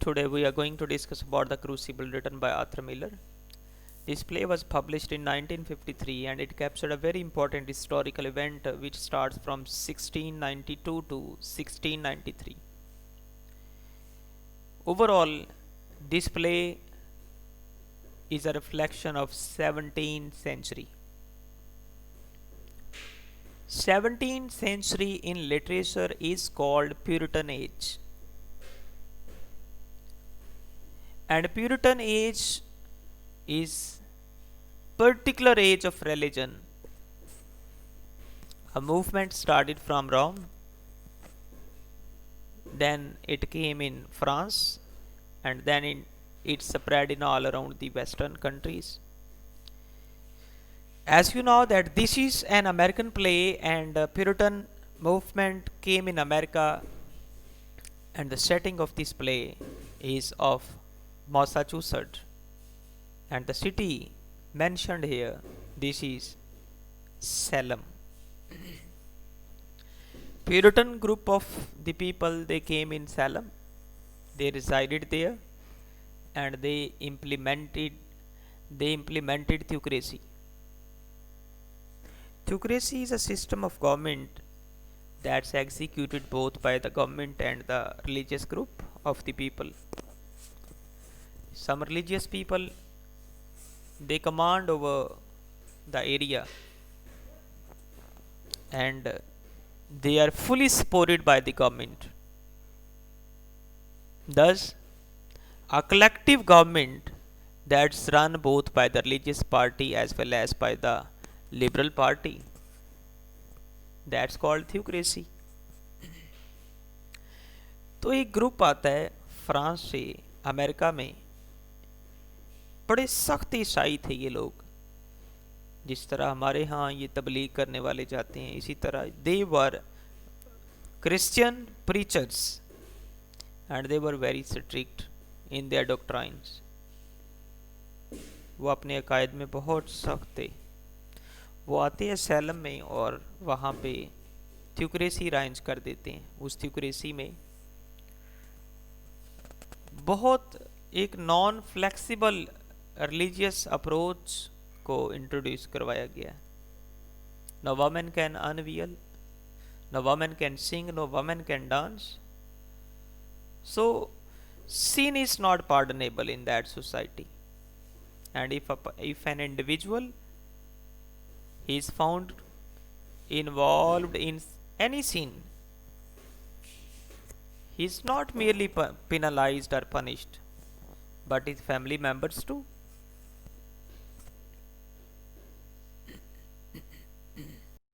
Today we are going to discuss about The Crucible, written by Arthur Miller. This play was published in 1953 and it captured a very important historical event which starts from 1692 to 1693. Overall, this play is a reflection of 17th century. 17th century in literature is called Puritan Age. And Puritan Age is particular age of religion. A movement started from Rome, then it came in France, and then it spread in all around the Western countries. As you know that this is an American play, and the Puritan movement came in America, and the setting of this play is of Massachusetts, and the city mentioned here, this is Salem. Puritan group of the people, they came in Salem, they resided there, and they implemented theocracy. Theocracy is a system of government that's executed both by the government and the religious group of the people. Some religious people, they command over the area, and they are fully supported by the government. Thus, a collective government that's run both by the religious party as well as by the liberal party, that's called theocracy. तो एक group आता है France से America में, बड़े सख्त ईसाई थे ये लोग। जिस तरह हमारे यहाँ ये तबलीग करने वाले जाते हैं, इसी तरह they were Christian preachers and they were very strict in their doctrines. वो अपने अकायद में बहुत सख्त थे। वो आते हैं सैलम में और वहाँ पे थ्योक्रेसी अरेंज कर देते हैं। उस थ्योक्रेसी में बहुत एक नॉन फ्लेक्सिबल रिलीजियस अप्रोच को इंट्रोड्यूस करवाया गया। No women can unveil, no women can sing, no women can dance. So sin is not pardonable in that society, and if an individual is found involved in any sin, he is not merely penalized or punished, but his family members too.